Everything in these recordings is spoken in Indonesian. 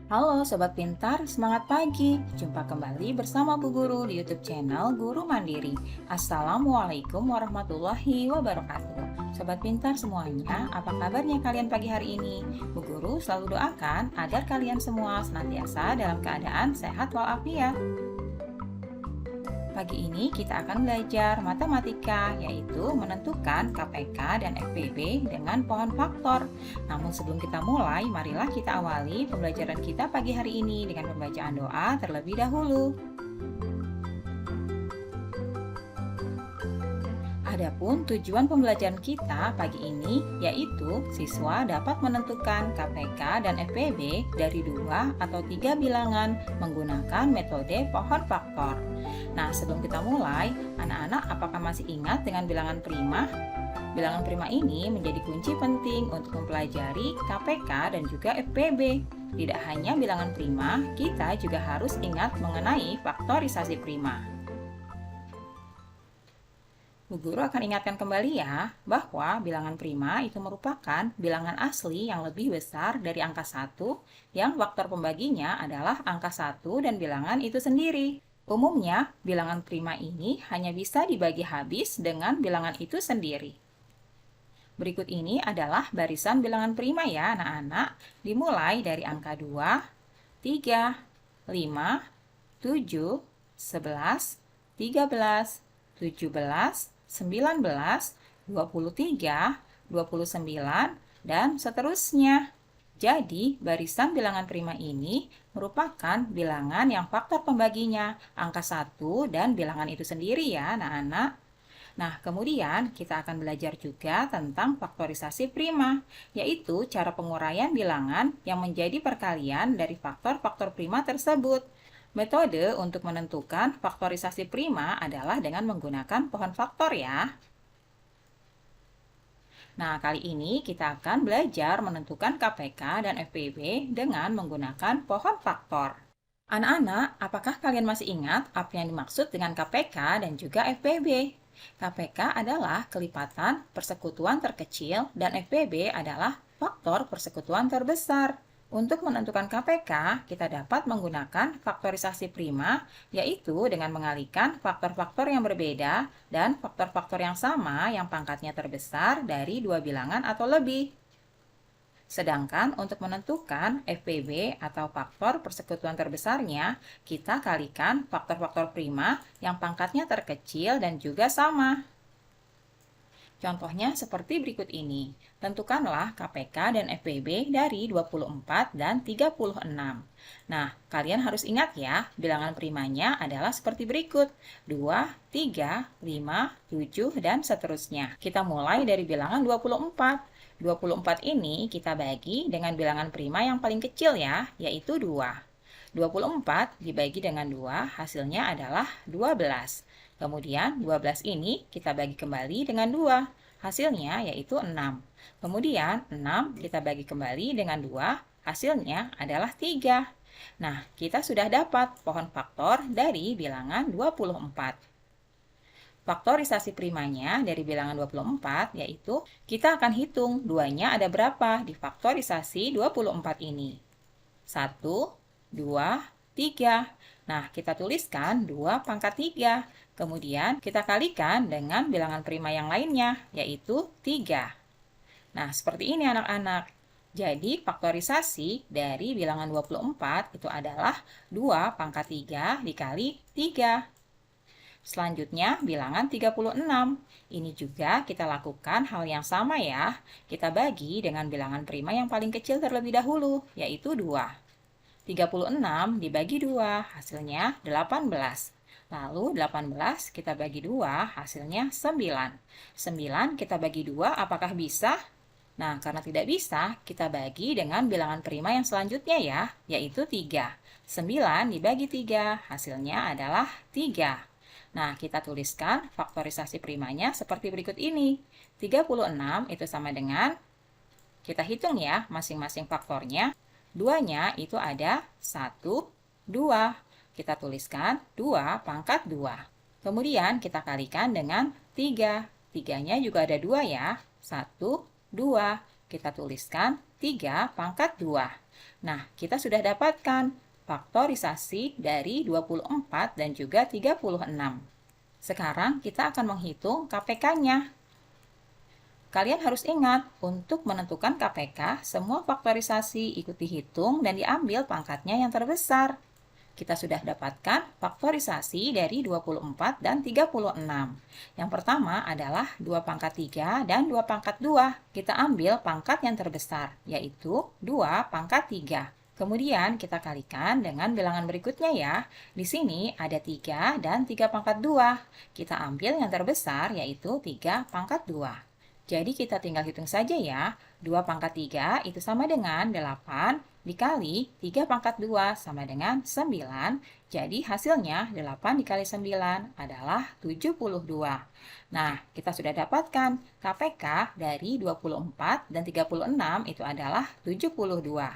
Halo Sobat Pintar, semangat pagi. Jumpa kembali bersama Bu Guru di YouTube channel Guru Mandiri. Assalamualaikum warahmatullahi wabarakatuh. Sobat Pintar semuanya, apa kabarnya kalian pagi hari ini? Bu Guru selalu doakan agar kalian semua senantiasa dalam keadaan sehat walafiat. Pagi ini kita akan belajar matematika, yaitu menentukan KPK dan FPB dengan pohon faktor. Namun sebelum kita mulai, marilah kita awali pembelajaran kita pagi hari ini dengan pembacaan doa terlebih dahulu. Adapun tujuan pembelajaran kita pagi ini yaitu siswa dapat menentukan KPK dan FPB dari 2 atau 3 bilangan menggunakan metode pohon faktor. Nah, sebelum kita mulai, anak-anak apakah masih ingat dengan bilangan prima? Bilangan prima ini menjadi kunci penting untuk mempelajari KPK dan juga FPB. Tidak hanya bilangan prima, kita juga harus ingat mengenai faktorisasi prima. Bu Guru akan ingatkan kembali ya, bahwa bilangan prima itu merupakan bilangan asli yang lebih besar dari angka 1, yang faktor pembaginya adalah angka 1 dan bilangan itu sendiri. Umumnya, bilangan prima ini hanya bisa dibagi habis dengan bilangan itu sendiri. Berikut ini adalah barisan bilangan prima ya anak-anak, dimulai dari angka 2, 3, 5, 7, 11, 13, 17, 19, 23, 29, dan seterusnya. Jadi, barisan bilangan prima ini merupakan bilangan yang faktor pembaginya angka 1 dan bilangan itu sendiri ya anak-anak. Nah, kemudian kita akan belajar juga tentang faktorisasi prima, yaitu cara penguraian bilangan yang menjadi perkalian dari faktor-faktor prima tersebut. Metode untuk menentukan faktorisasi prima adalah dengan menggunakan pohon faktor ya. Nah, kali ini kita akan belajar menentukan KPK dan FPB dengan menggunakan pohon faktor. Anak-anak, apakah kalian masih ingat apa yang dimaksud dengan KPK dan juga FPB? KPK adalah kelipatan persekutuan terkecil dan FPB adalah faktor persekutuan terbesar. Untuk menentukan KPK, kita dapat menggunakan faktorisasi prima, yaitu dengan mengalihkan faktor-faktor yang berbeda dan faktor-faktor yang sama yang pangkatnya terbesar dari 2 bilangan atau lebih. Sedangkan untuk menentukan FPB atau faktor persekutuan terbesarnya, kita kalikan faktor-faktor prima yang pangkatnya terkecil dan juga sama. Contohnya seperti berikut ini. Tentukanlah KPK dan FPB dari 24 dan 36. Nah, kalian harus ingat ya, bilangan primanya adalah seperti berikut. 2, 3, 5, 7, dan seterusnya. Kita mulai dari bilangan 24. 24 ini kita bagi dengan bilangan prima yang paling kecil ya, yaitu 2. 24 dibagi dengan 2, hasilnya adalah 12. Kemudian 12 ini kita bagi kembali dengan 2, hasilnya yaitu 6. Kemudian 6 kita bagi kembali dengan 2, hasilnya adalah 3. Nah, kita sudah dapat pohon faktor dari bilangan 24. Faktorisasi primanya dari bilangan 24 yaitu kita akan hitung 2-nya ada berapa di faktorisasi 24 ini. 1, 2, 3. Nah, kita tuliskan 2 pangkat 3. Kemudian kita kalikan dengan bilangan prima yang lainnya, yaitu 3. Nah, seperti ini anak-anak. Jadi, faktorisasi dari bilangan 24 itu adalah 2 pangkat 3 dikali 3. Selanjutnya, bilangan 36. Ini juga kita lakukan hal yang sama ya. Kita bagi dengan bilangan prima yang paling kecil terlebih dahulu, yaitu 2. 36 dibagi 2, hasilnya 18. Lalu 18 kita bagi 2, hasilnya 9. 9 kita bagi 2, apakah bisa? Nah, karena tidak bisa, kita bagi dengan bilangan prima yang selanjutnya ya, yaitu 3. 9 dibagi 3, hasilnya adalah 3. Nah, kita tuliskan faktorisasi primanya seperti berikut ini. 36 itu sama dengan, kita hitung ya masing-masing faktornya. 2-nya itu ada 1, 2. Kita tuliskan 2 pangkat 2. Kemudian kita kalikan dengan 3. 3-nya juga ada 2 ya. 1, 2. Kita tuliskan 3 pangkat 2. Nah, kita sudah dapatkan faktorisasi dari 24 dan juga 36. Sekarang kita akan menghitung KPK-nya. Kalian harus ingat, untuk menentukan KPK, semua faktorisasi ikut dihitung dan diambil pangkatnya yang terbesar. Kita sudah dapatkan faktorisasi dari 24 dan 36. Yang pertama adalah 2 pangkat 3 dan 2 pangkat 2. Kita ambil pangkat yang terbesar, yaitu 2 pangkat 3. Kemudian kita kalikan dengan bilangan berikutnya ya. Di sini ada 3 dan 3 pangkat 2. Kita ambil yang terbesar, yaitu 3 pangkat 2. Jadi kita tinggal hitung saja ya. 2 pangkat 3 itu sama dengan 8 dikali 3 pangkat 2 sama dengan 9. Jadi hasilnya 8 dikali 9 adalah 72. Nah, kita sudah dapatkan KPK dari 24 dan 36 itu adalah 72.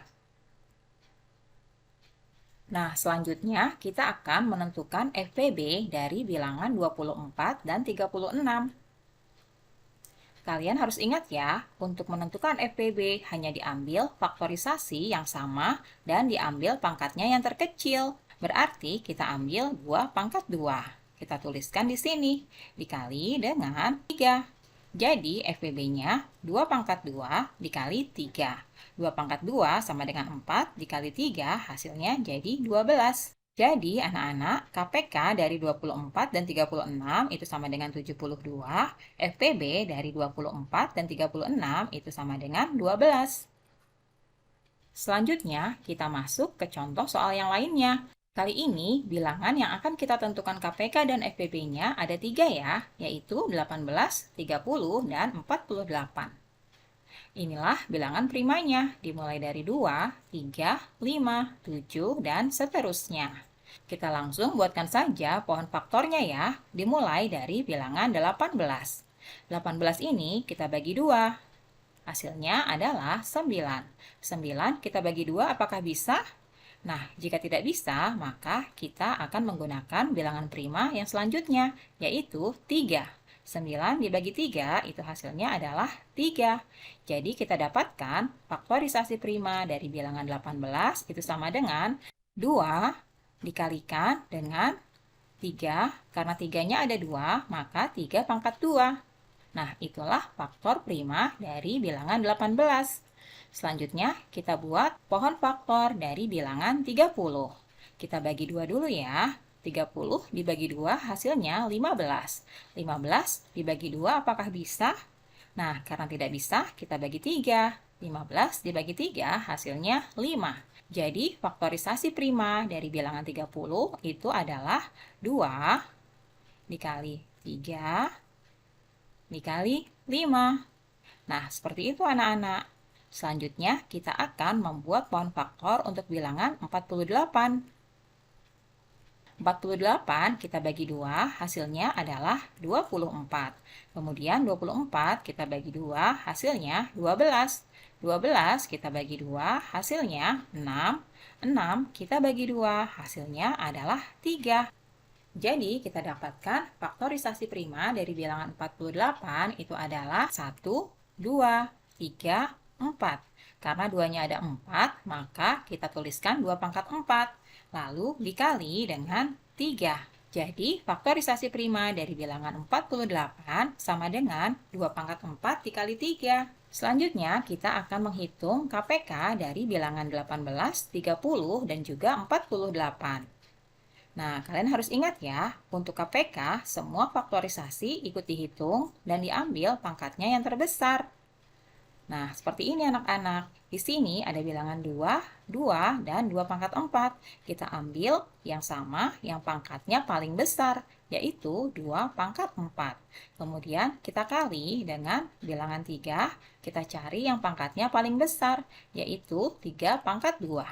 Nah, selanjutnya kita akan menentukan FPB dari bilangan 24 dan 36. Kalian harus ingat ya, untuk menentukan FPB hanya diambil faktorisasi yang sama dan diambil pangkatnya yang terkecil. Berarti kita ambil 2 pangkat 2. Kita tuliskan di sini, dikali dengan 3. Jadi FPB-nya 2 pangkat 2 dikali 3. 2 pangkat 2 sama dengan 4 dikali 3, hasilnya jadi 12. Jadi, anak-anak, KPK dari 24 dan 36 itu sama dengan 72, FPB dari 24 dan 36 itu sama dengan 12. Selanjutnya, kita masuk ke contoh soal yang lainnya. Kali ini, bilangan yang akan kita tentukan KPK dan FPB-nya ada 3 ya, yaitu 18, 30, dan 48. Inilah bilangan primanya, dimulai dari 2, 3, 5, 7, dan seterusnya. Kita langsung buatkan saja pohon faktornya ya, dimulai dari bilangan 18. 18 ini kita bagi 2. Hasilnya adalah 9. 9 kita bagi 2, apakah bisa? Nah, jika tidak bisa, maka kita akan menggunakan bilangan prima yang selanjutnya, yaitu 3. 9 dibagi 3 itu hasilnya adalah 3. Jadi kita dapatkan faktorisasi prima dari bilangan 18 itu sama dengan 2 dikalikan dengan 3, karena 3-nya ada 2, maka 3 pangkat 2. Nah, itulah faktor prima dari bilangan 18. Selanjutnya, kita buat pohon faktor dari bilangan 30. Kita bagi 2 dulu ya. 30 dibagi 2 hasilnya 15. 15 dibagi 2 apakah bisa? Nah, karena tidak bisa, kita bagi 3. 15 dibagi 3 hasilnya 5. Jadi, faktorisasi prima dari bilangan 30 itu adalah 2 dikali 3 dikali 5. Nah, seperti itu anak-anak. Selanjutnya, kita akan membuat pohon faktor untuk bilangan 48. 48 kita bagi 2, hasilnya adalah 24. Kemudian 24 kita bagi 2, hasilnya 12. 12 kita bagi 2, hasilnya 6. 6 kita bagi 2, hasilnya adalah 3. Jadi, kita dapatkan faktorisasi prima dari bilangan 48 itu adalah 1, 2, 3, 4. Karena 2-nya ada 4, maka kita tuliskan 2 pangkat 4. Lalu dikali dengan 3. Jadi, faktorisasi prima dari bilangan 48 sama dengan 2 pangkat 4 dikali 3. Selanjutnya, kita akan menghitung KPK dari bilangan 18, 30, dan juga 48. Nah, kalian harus ingat ya, untuk KPK, semua faktorisasi ikut dihitung dan diambil pangkatnya yang terbesar. Nah, seperti ini anak-anak. Di sini ada bilangan 2, 2, dan 2 pangkat 4. Kita ambil yang sama, yang pangkatnya paling besar, yaitu 2 pangkat 4. Kemudian kita kali dengan bilangan 3, kita cari yang pangkatnya paling besar, yaitu 3 pangkat 2.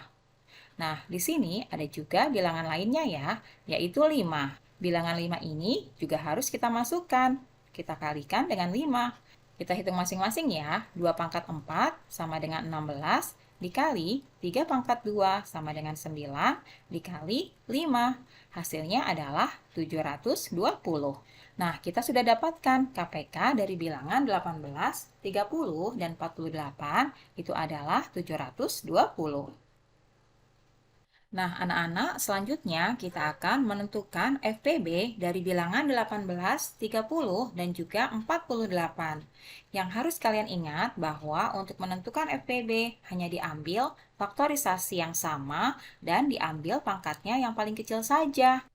Nah, di sini ada juga bilangan lainnya ya, yaitu 5. Bilangan 5 ini juga harus kita masukkan. Kita kalikan dengan 5. Kita hitung masing-masing ya, 2 pangkat 4 sama dengan 16, dikali 3 pangkat 2 sama dengan 9 dikali 5. Hasilnya adalah 720. Nah, kita sudah dapatkan KPK dari bilangan 18, 30, dan 48 itu adalah 720. Nah, anak-anak, selanjutnya kita akan menentukan FPB dari bilangan 18, 30, dan juga 48. Yang harus kalian ingat bahwa untuk menentukan FPB hanya diambil faktorisasi yang sama dan diambil pangkatnya yang paling kecil saja.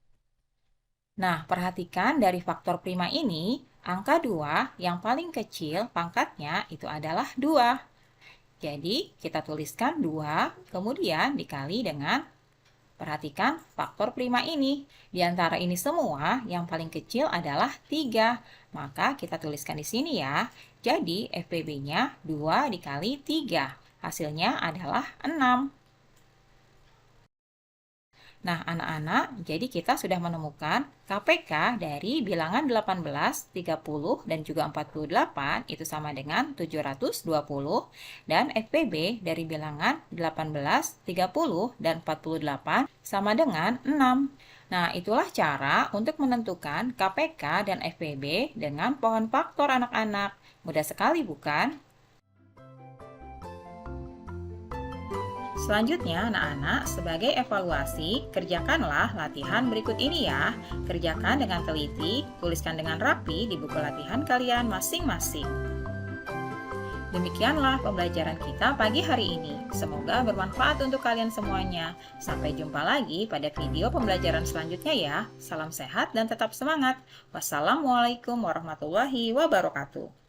Nah, perhatikan dari faktor prima ini, angka 2 yang paling kecil pangkatnya itu adalah 2. Jadi, kita tuliskan 2, kemudian dikali dengan. Perhatikan faktor prima ini. Di antara ini semua, yang paling kecil adalah 3. Maka kita tuliskan di sini ya. Jadi FPB-nya 2 dikali 3. Hasilnya adalah 6. Nah, anak-anak, jadi kita sudah menemukan KPK dari bilangan 18, 30, dan juga 48 itu sama dengan 720 dan FPB dari bilangan 18, 30, dan 48 sama dengan 6. Nah, itulah cara untuk menentukan KPK dan FPB dengan pohon faktor anak-anak. Mudah sekali bukan? Selanjutnya, anak-anak, sebagai evaluasi, kerjakanlah latihan berikut ini ya. Kerjakan dengan teliti, tuliskan dengan rapi di buku latihan kalian masing-masing. Demikianlah pembelajaran kita pagi hari ini. Semoga bermanfaat untuk kalian semuanya. Sampai jumpa lagi pada video pembelajaran selanjutnya ya. Salam sehat dan tetap semangat. Wassalamualaikum warahmatullahi wabarakatuh.